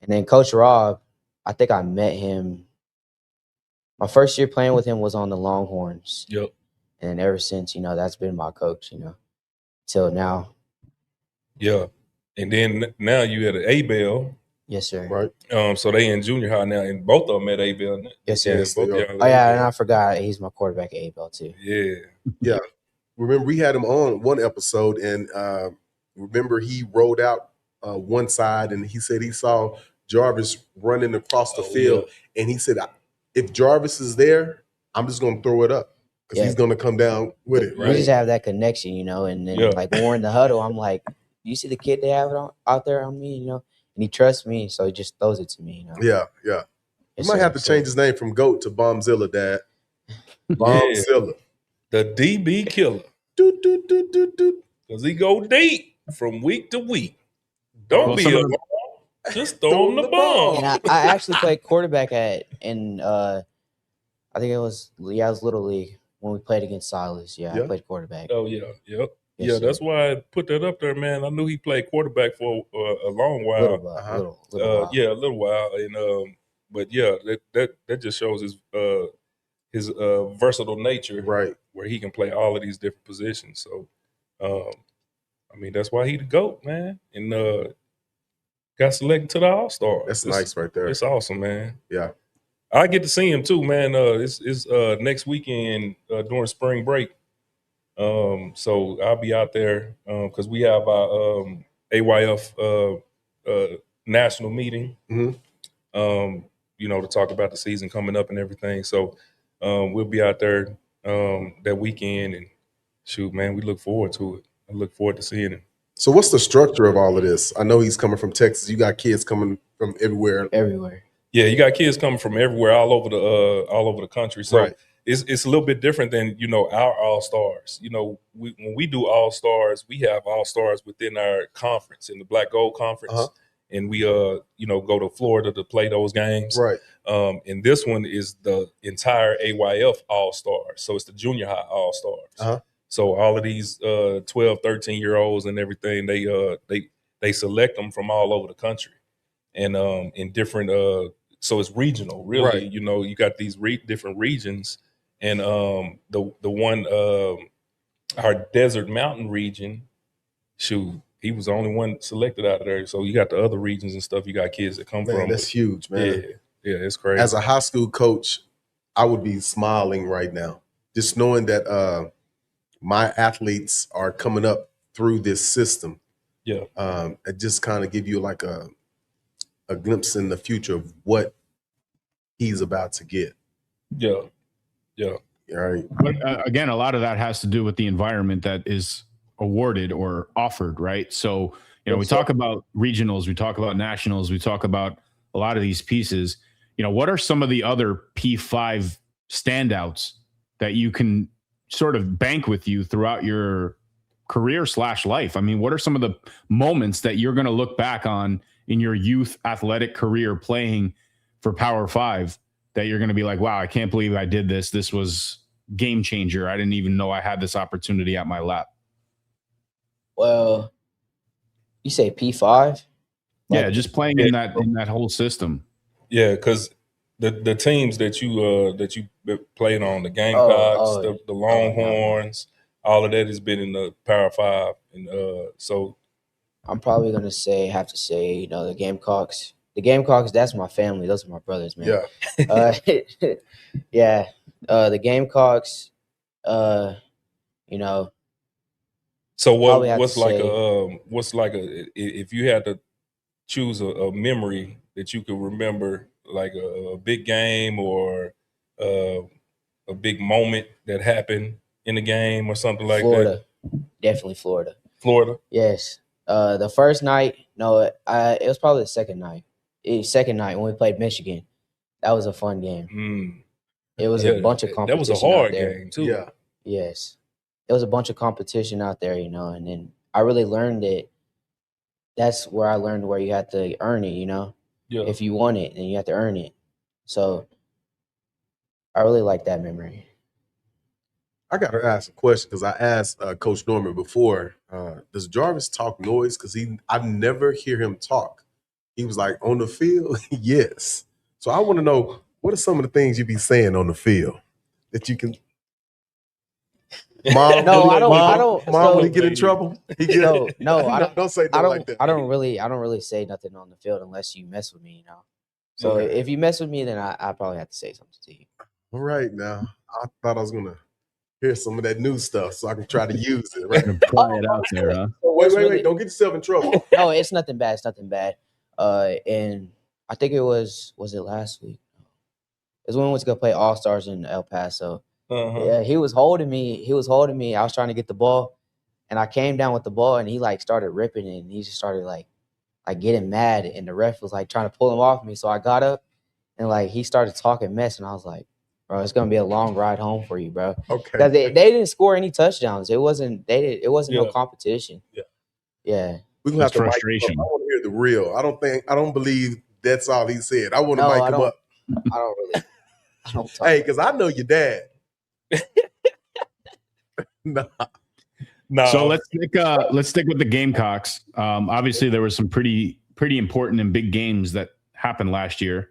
Speaker 2: And then Coach Rob, I think I met him. My first year playing with him was on the Longhorns.
Speaker 3: Yep.
Speaker 2: And ever since, that's been my coach, till now.
Speaker 3: Yeah. And then now you at A-Bell.
Speaker 2: Yes, sir.
Speaker 4: Right.
Speaker 3: So they in junior high now, and both of them at A-Bell.
Speaker 2: Yes, sir.
Speaker 3: Yes, both y'all.
Speaker 2: Oh, yeah, and I forgot he's my quarterback at A-Bell, too.
Speaker 3: Yeah.
Speaker 4: Remember, we had him on one episode, and remember he rolled out one side, and he said he saw Jarvis running across the field, and he said, if Jarvis is there, I'm just going to throw it up because he's going to come down with it. Right?
Speaker 2: We just have that connection, and then like when we're in the huddle, I'm like, you see the kid they have out there on me, and he trusts me, so he just throws it to me,
Speaker 4: Yeah. You might have to change his name from GOAT to Bombzilla, Dad. Bombzilla.
Speaker 3: The DB killer. Because he go deep from week to week. Don't be alarmed. Just throw him the ball.
Speaker 2: And I actually played quarterback I think it was Little League when we played against Silas. I played quarterback.
Speaker 3: Oh, yeah. Yep.
Speaker 2: Yes,
Speaker 3: that's why I put that up there, man. I knew he played quarterback for a long while.
Speaker 2: Little while.
Speaker 3: Yeah, a little while. And but yeah, that just shows his versatile nature,
Speaker 4: right?
Speaker 3: Where he can play all of these different positions. So, I mean, that's why he the GOAT, man. And got selected to the All-Star.
Speaker 4: That's nice right there.
Speaker 3: It's awesome, man.
Speaker 4: Yeah.
Speaker 3: I get to see him too, man. It's next weekend during spring break. So I'll be out there because we have our AYF national meeting. To talk about the season coming up and everything. So we'll be out there that weekend, and shoot, man, we look forward to it. I look forward to seeing him.
Speaker 4: So what's the structure of all of this? I know he's coming from Texas. You got kids coming from everywhere.
Speaker 3: Yeah, you got kids coming from everywhere, all over the country. So it's a little bit different than our All-Stars. When we do All-Stars, we have All-Stars within our conference, in the Black Gold Conference, and we go to Florida to play those games.
Speaker 4: Right.
Speaker 3: And this one is the entire AYF All-Stars. So it's the junior high All-Stars. So all of these 12, 13-year-olds and everything, they select them from all over the country, and in different so it's regional, really.
Speaker 4: Right.
Speaker 3: You know, you got these different regions, and the one our desert mountain region, shoot, he was the only one selected out of there. So you got the other regions and stuff. You got kids that come from.
Speaker 4: That's huge, man.
Speaker 3: Yeah, it's crazy.
Speaker 4: As a high school coach, I would be smiling right now, just knowing that my athletes are coming up through this system.
Speaker 3: Yeah.
Speaker 4: It just kind of give you like a glimpse in the future of what he's about to get.
Speaker 3: Yeah.
Speaker 4: All right.
Speaker 1: But again, a lot of that has to do with the environment that is awarded or offered, right? So, we talk about regionals, we talk about nationals, we talk about a lot of these pieces. What are some of the other P5 standouts that you can sort of bank with you throughout your career/life? I mean, what are some of the moments that you're going to look back on in your youth athletic career playing for Power 5 that you're going to be like, wow, I can't believe I did this. This was game changer. I didn't even know I had this opportunity at my lap.
Speaker 2: Well, you say P5?
Speaker 1: Yeah, just playing in that whole system.
Speaker 3: Yeah, because the teams that you played on, the Gamecocks, the Longhorns, all of that has been in the Power 5, and so
Speaker 2: I'm probably gonna have to say, the Gamecocks. The Gamecocks, that's my family. Those are my brothers, man.
Speaker 4: Yeah.
Speaker 2: Yeah. The Gamecocks,
Speaker 3: So
Speaker 2: probably have
Speaker 3: what's
Speaker 2: to
Speaker 3: like
Speaker 2: say-
Speaker 3: if you had to choose a memory that you could remember, like a big game or a big moment that happened in the game or something like
Speaker 2: Florida. Definitely Florida.
Speaker 3: Florida?
Speaker 2: Yes. The first night, no, it was probably the second night. Second night when we played Michigan. That was a fun game. It was a bunch of competition.
Speaker 3: That was a hard game too.
Speaker 4: Yeah.
Speaker 2: Yes. It was a bunch of competition out there, and then I really learned it. That's where I learned where you have to earn it,
Speaker 3: Yeah.
Speaker 2: If you want it, then you have to earn it. So I really like that memory.
Speaker 4: I got to ask a question because I asked Coach Norman before, does Jarvis talk noise? Because I never hear him talk. He was like, on the field? Yes. So I want to know, what are some of the things you be saying on the field that you can... Mom,
Speaker 2: No, I don't.
Speaker 4: Mom, when he get in trouble?
Speaker 2: No, I don't.
Speaker 4: Don't say nothing like that.
Speaker 2: I don't really say nothing on the field unless you mess with me, So if you mess with me, then I probably have to say something to you.
Speaker 4: All right, now. I thought I was going to hear some of that new stuff so I can try to use it. Right?
Speaker 1: Try it out there, huh?
Speaker 4: Wait. Don't get yourself in trouble.
Speaker 2: No, it's nothing bad. It's nothing bad. And I think it was it last week? It was when we went to go play All-Stars in El Paso. Yeah, he was holding me. I was trying to get the ball, and I came down with the ball, and he started ripping it, and he just started like getting mad, and the ref was trying to pull him off me. So I got up, and he started talking mess, and I was like, bro, it's gonna be a long ride home for you, bro.
Speaker 4: Okay.
Speaker 2: Because they didn't score any touchdowns. It wasn't no competition. Yeah.
Speaker 4: We're gonna have to
Speaker 1: frustration.
Speaker 4: Mic him up. I want to hear the real. I don't believe that's all he said. I want to mic him up.
Speaker 2: I don't talk.
Speaker 4: Hey, because I know your dad. No.
Speaker 1: So let's stick with the Gamecocks. Obviously, there were some pretty important and big games that happened last year.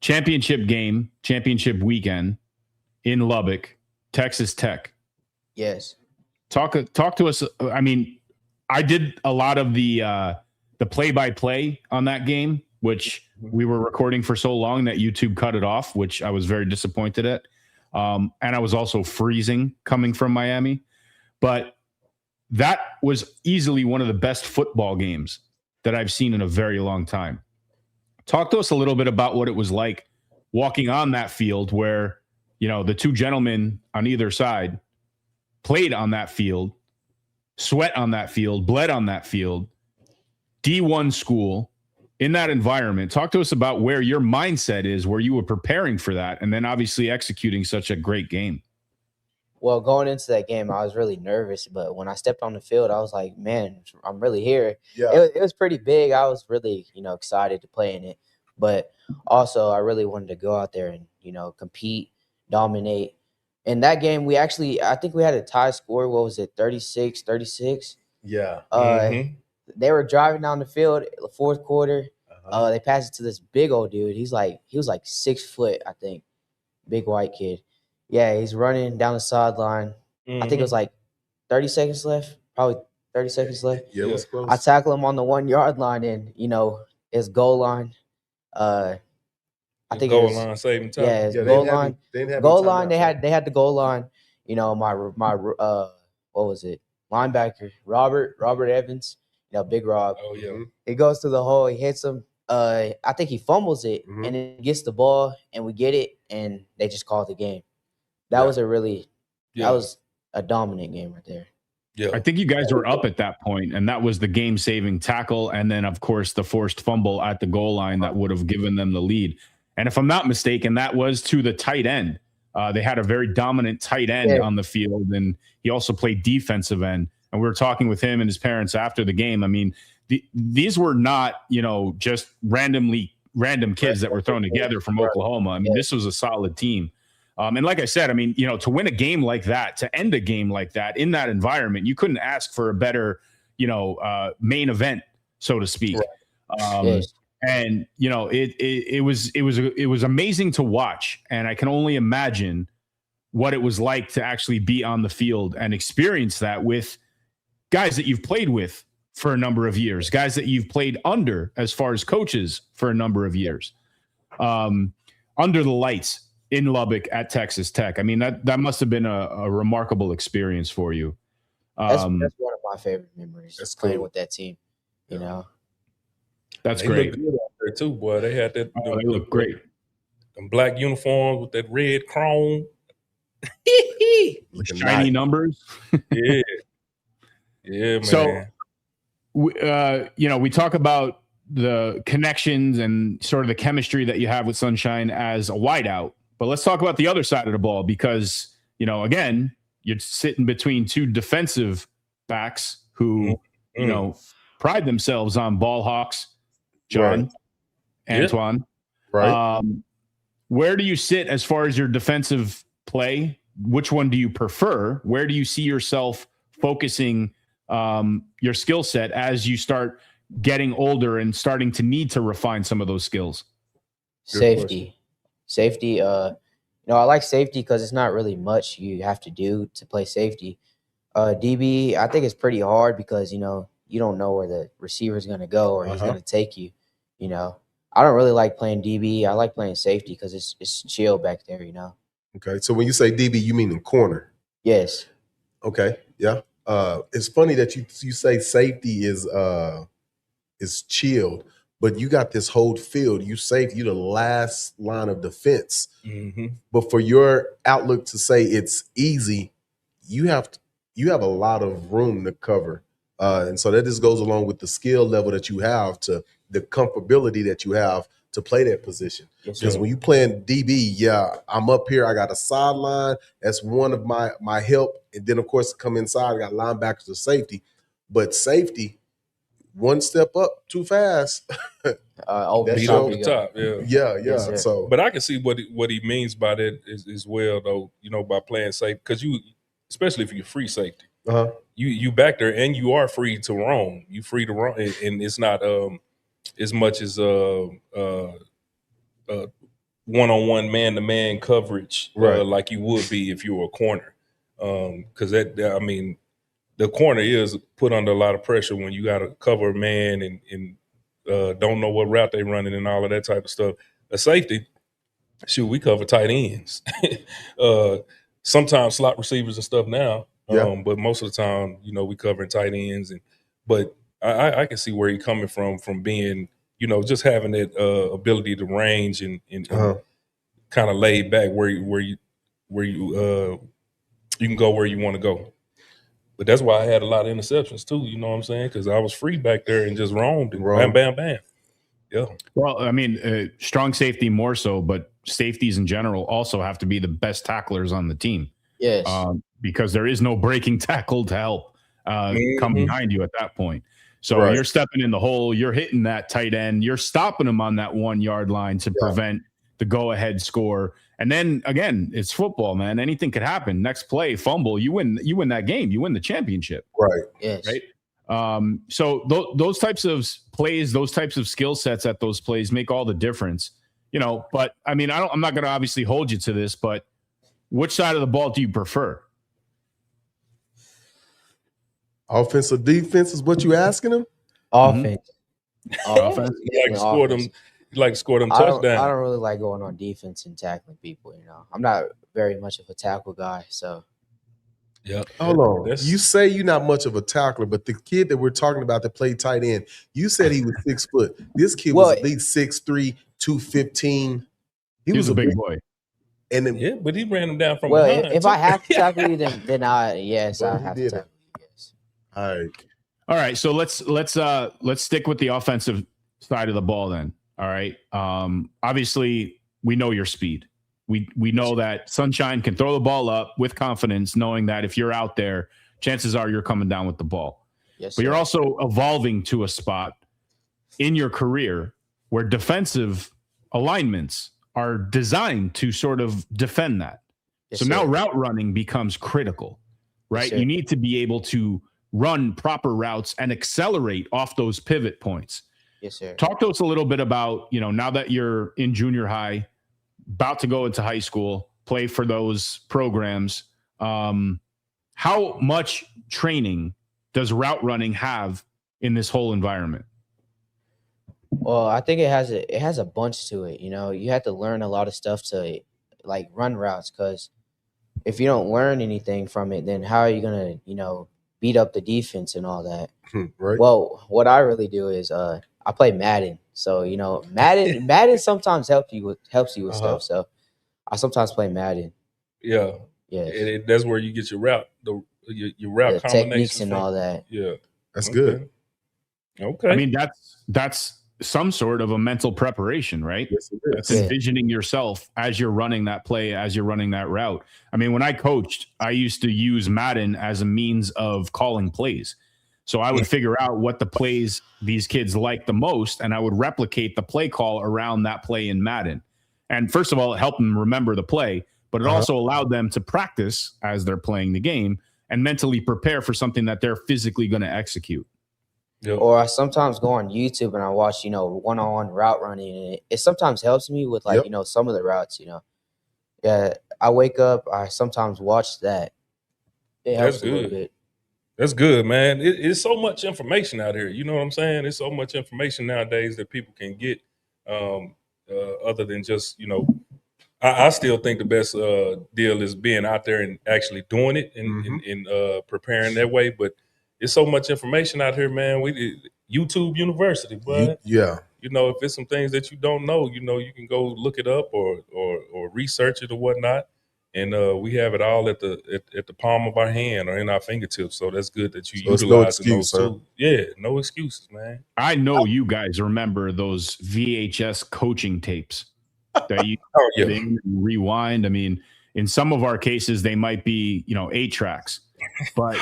Speaker 1: Championship weekend in Lubbock, Texas Tech.
Speaker 2: Yes.
Speaker 1: Talk to us. I mean, I did a lot of the play-by-play on that game, which we were recording for so long that YouTube cut it off, which I was very disappointed at. And I was also freezing coming from Miami. But that was easily one of the best football games that I've seen in a very long time. Talk to us a little bit about what it was like walking on that field where, the two gentlemen on either side played on that field, sweat on that field, bled on that field, D1 school, in that environment. Talk to us about where your mindset is, where you were preparing for that, and then obviously executing such a great game.
Speaker 2: Well, going into that game, I was really nervous, but when I stepped on the field, I was like, man, I'm really here.
Speaker 4: Yeah.
Speaker 2: It was pretty big. I was really, excited to play in it. But also, I really wanted to go out there and, compete, dominate. In that game, I think we had a tie score. What was it, 36-36?
Speaker 4: Yeah.
Speaker 2: They were driving down the field, the fourth quarter, They passed it to this big old dude. He was like 6 foot, I think, big white kid. Yeah, he's running down the sideline. I think it was like 30 seconds left, probably 30 seconds left.
Speaker 4: Yeah, it was close.
Speaker 2: I tackle him on the 1 yard line, and his goal line. I think
Speaker 3: goal line saving time.
Speaker 2: Yeah, his goal line. Goal line. They had the goal line. My what was it? Linebacker Robert Evans. Big Rob.
Speaker 3: Oh yeah.
Speaker 2: He goes through the hole. He hits him. I think he fumbles it, and then gets the ball, and we get it, and they just called the game. That was that was a dominant game right there.
Speaker 1: Yeah, I think you guys were up at that point, and that was the game-saving tackle, and then of course the forced fumble at the goal line that would have given them the lead. And if I'm not mistaken, that was to the tight end. They had a very dominant tight end on the field, and he also played defensive end. And we were talking with him and his parents after the game. I mean, these were not, just random kids that were thrown together from Oklahoma. I mean, this was a solid team. And like I said, I mean, to win a game like that, to end a game like that in that environment, you couldn't ask for a better, main event, so to speak. And it was amazing to watch, and I can only imagine what it was like to actually be on the field and experience that with guys that you've played with for a number of years, guys that you've played under as far as coaches for a number of years, under the lights in Lubbock at Texas Tech. I mean, that must have been a remarkable experience for you.
Speaker 2: That's one of my favorite memories. That's playing with that team.
Speaker 1: That's
Speaker 3: they
Speaker 1: great.
Speaker 3: Look good out there too, boy. They had that.
Speaker 1: They look great.
Speaker 3: Them black uniforms with that red chrome.
Speaker 1: Shiny numbers.
Speaker 3: Yeah. Yeah, man.
Speaker 1: So, we talk about the connections and sort of the chemistry that you have with Sunshine as a wideout, but let's talk about the other side of the ball because, again, you're sitting between two defensive backs who, pride themselves on ball hawks, John, Antoine.
Speaker 4: Right.
Speaker 1: Where do you sit as far as your defensive play? Which one do you prefer? Where do you see yourself focusing your skill set as you start getting older and starting to need to refine some of those skills?
Speaker 2: Safety. I like safety because it's not really much you have to do to play safety. DB, I think it's pretty hard because, you don't know where the receiver is going to go or he's going to take you. I don't really like playing DB. I like playing safety because it's chill back there,
Speaker 4: Okay. So when you say DB, you mean in corner?
Speaker 2: Yes.
Speaker 4: Okay. Yeah. It's funny that you say safety is chilled, but you got this whole field. You're the last line of defense.
Speaker 3: Mm-hmm.
Speaker 4: But for your outlook to say it's easy, you have a lot of room to cover. And so that just goes along with the skill level that you have, to the comfortability that you have to play that position. Because when you playing DB, I'm up here, I got a sideline. That's one of my help. And then, of course, come inside, I got linebackers to safety. But safety, one step up too fast.
Speaker 3: Beat over the top. Yeah.
Speaker 4: Yeah. So,
Speaker 3: but I can see what he means by that as well, though, by playing safe. Because especially if you're free safety, you back there and you are free to roam. You free to roam, and it's not as much as one-on-one man-to-man coverage like you would be if you were a corner. Because the corner is put under a lot of pressure when you got to cover a man and don't know what route they running and all of that type of stuff. A safety, we cover tight ends. Sometimes slot receivers and stuff now. But most of the time, we covering tight ends. But I can see where you're coming from being, just having that ability to range and kind of laid back where you can go where you want to go. But that's why I had a lot of interceptions too. You know what I'm saying? Because I was free back there and just roamed and bam, bam, bam. Yeah.
Speaker 1: Well, I mean, strong safety more so, but safeties in general also have to be the best tacklers on the team.
Speaker 2: Yes.
Speaker 1: Because there is no breaking tackle to help come behind you at that point. So you're stepping in the hole, you're hitting that tight end, you're stopping them on that 1 yard line to prevent the go ahead score. And then again, it's football, man. Anything could happen. Next play, fumble, you win that game, you win the championship.
Speaker 4: Right.
Speaker 2: Yes.
Speaker 1: Right. So those types of plays, those types of skill sets at those plays make all the difference, but I mean, I'm not going to obviously hold you to this, but which side of the ball do you prefer?
Speaker 4: Offense or defense is what you asking him?
Speaker 2: Offense.
Speaker 1: Offense.
Speaker 3: You like to score them touchdowns.
Speaker 2: I don't really like going on defense and tackling people. I'm not very much of a tackle guy. So,
Speaker 3: yeah.
Speaker 4: Hold on. You say you're not much of a tackler, but the kid that we're talking about that played tight end, you said he was 6 foot. This kid was at least 6'3", 215.
Speaker 1: He was a big boy.
Speaker 4: And then,
Speaker 3: yeah, but he ran him down from
Speaker 2: well,
Speaker 3: behind.
Speaker 2: If I have to tackle you, then I have to tackle you. Yes.
Speaker 4: All
Speaker 1: right. So let's stick with the offensive side of the ball then. All right. Obviously, we know your speed. We know that Sunshine can throw the ball up with confidence, knowing that if you're out there, chances are you're coming down with the ball.
Speaker 2: Yes,
Speaker 1: but you're also evolving to a spot in your career where defensive alignments are designed to sort of defend that.
Speaker 2: Yes,
Speaker 1: so now route running becomes critical, right?
Speaker 2: Yes,
Speaker 1: you need to be able to run proper routes and accelerate off those pivot points.
Speaker 2: Yes, sir.
Speaker 1: Talk to us a little bit about, now that you're in junior high, about to go into high school, play for those programs. How much training does route running have in this whole environment?
Speaker 2: Well, I think it has a bunch to it. You have to learn a lot of stuff to like run routes, because if you don't learn anything from it, then how are you gonna beat up the defense and all that?
Speaker 4: Right.
Speaker 2: Well, what I really do is I play Madden. So Madden sometimes helps you with stuff. So I sometimes play Madden.
Speaker 3: Yeah.
Speaker 2: Yeah.
Speaker 3: That's where you get your route, your route
Speaker 2: techniques and all that.
Speaker 3: Yeah.
Speaker 4: That's good.
Speaker 3: Okay.
Speaker 1: I mean, that's some sort of a mental preparation, right?
Speaker 4: Yes, it is.
Speaker 1: That's envisioning yourself as you're running that play, as you're running that route. I mean, when I coached, I used to use Madden as a means of calling plays. So I would figure out what the plays these kids like the most, and I would replicate the play call around that play in Madden. And first of all, it helped them remember the play, but it also allowed them to practice as they're playing the game and mentally prepare for something that they're physically going to execute.
Speaker 3: Yep.
Speaker 2: Or I sometimes go on YouTube and I watch, one-on-one route running, and it sometimes helps me with some of the routes, Yeah, I wake up, I sometimes watch that. It helps a little bit.
Speaker 3: That's good, man. It's so much information out here. You know what I'm saying? It's so much information nowadays that people can get other than just, I still think the best deal is being out there and actually doing it and preparing that way. But it's so much information out here, man. YouTube University, but
Speaker 4: yeah.
Speaker 3: If it's some things that you don't know, you can go look it up or research it or whatnot. And we have it all at the palm of our hand or in our fingertips. So that's good that you utilize those tools. Yeah, no excuses, man.
Speaker 1: I know you guys remember those VHS coaching tapes that you rewind. I mean, in some of our cases, they might be, 8 tracks, but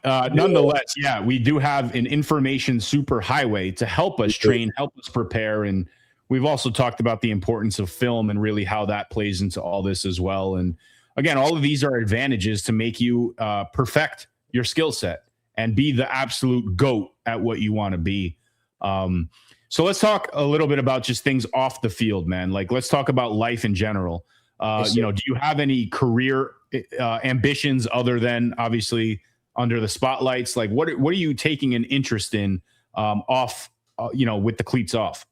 Speaker 1: nonetheless, we do have an information superhighway to help us train, help us prepare. And we've also talked about the importance of film and really how that plays into all this as well. And again, all of these are advantages to make you perfect your skill set and be the absolute GOAT at what you want to be. So let's talk a little bit about just things off the field, man. Like, let's talk about life in general. Do you have any career ambitions other than obviously under the spotlights? Like, what are you taking an interest in off, with the cleats off?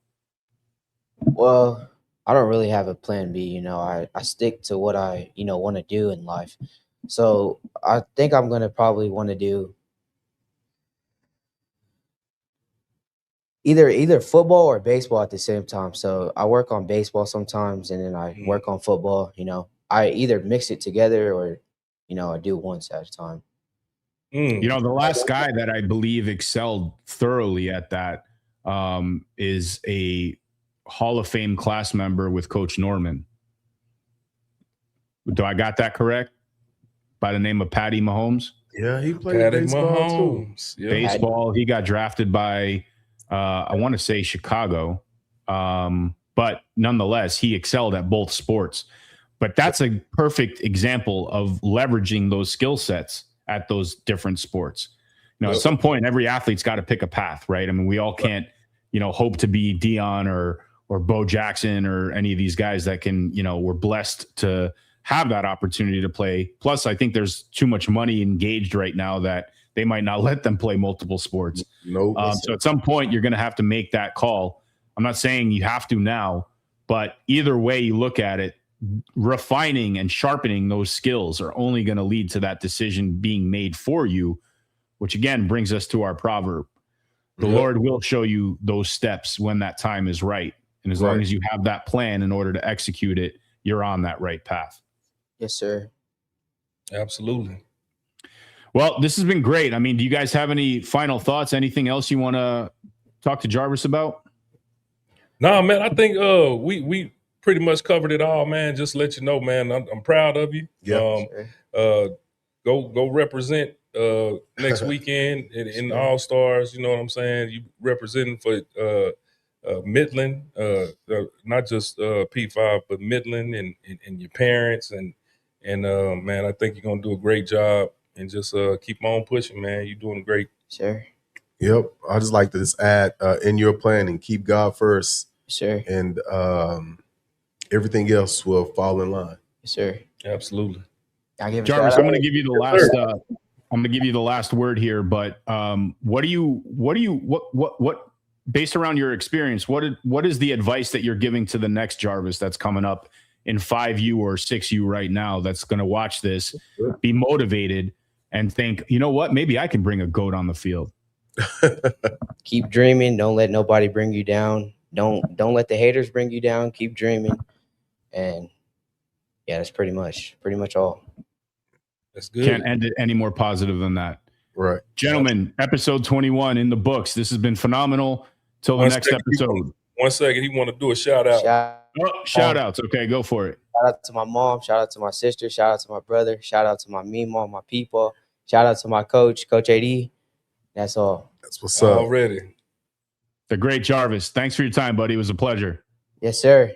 Speaker 2: Well, I don't really have a plan B. I stick to what I, want to do in life. So I think I'm going to probably want to do either football or baseball at the same time. So I work on baseball sometimes, and then I work on football. I either mix it together or, I do once at a time.
Speaker 1: The last guy that I believe excelled thoroughly at that is a Hall of Fame class member with Coach Norman. Do I got that correct? By the name of Patty Mahomes?
Speaker 4: Yeah, he played baseball too.
Speaker 3: Yeah.
Speaker 1: Baseball. He got drafted by, I want to say Chicago. But nonetheless, he excelled at both sports. But that's a perfect example of leveraging those skill sets at those different sports. You know, at some point, every athlete's got to pick a path, right? I mean, we all can't, you know, hope to be Dion or Bo Jackson or any of these guys that can, you know, we're blessed to have that opportunity to play. Plus, I think there's too much money engaged right now that they might not let them play multiple sports. So at some point, you're going to have to make that call. I'm not saying you have to now, but either way you look at it, refining and sharpening those skills are only going to lead to that decision being made for you, which again brings us to our proverb. The Lord will show you those steps when that time is right. And as long as you have that plan in order to execute it, you're on that right path.
Speaker 2: Yes, sir.
Speaker 3: Absolutely.
Speaker 1: Well, this has been great. I mean, do you guys have any final thoughts? Anything else you want to talk to Jarvis about?
Speaker 3: No, man, I think we pretty much covered it all, man. Just to let you know, man, I'm proud of you. Go represent next weekend in All-Stars. You know what I'm saying? You representing for Midland, not just P5, but Midland and your parents and man, I think you're gonna do a great job and just keep on pushing, man. You're doing great.
Speaker 2: Sure.
Speaker 4: Yep. I just like to just add in your planning, keep God first.
Speaker 2: Sure.
Speaker 4: And everything else will fall in line.
Speaker 2: Yes, sir.
Speaker 3: Absolutely.
Speaker 1: Jarvis, I'm going to give you the last. I'm going to give you the last word here. But what based around your experience, what is the advice that you're giving to the next Jarvis that's coming up in 5U or 6U right now? That's going to watch this, be motivated, and think, you know what? Maybe I can bring a goat on the field.
Speaker 2: Keep dreaming. Don't let nobody bring you down. Don't let the haters bring you down. Keep dreaming. And yeah, that's pretty much all.
Speaker 3: That's good.
Speaker 1: Can't end it any more positive than that.
Speaker 4: Right.
Speaker 1: Gentlemen, episode 21 in the books. This has been phenomenal. Till the next episode.
Speaker 3: 1 second. He want to do a shout out.
Speaker 1: Shout outs. Okay, go for it.
Speaker 2: Shout out to my mom. Shout out to my sister. Shout out to my brother. Shout out to my mom, my people. Shout out to my coach, Coach AD. That's all.
Speaker 4: That's what's up.
Speaker 3: Already.
Speaker 1: The great Jarvis. Thanks for your time, buddy. It was a pleasure.
Speaker 2: Yes, sir.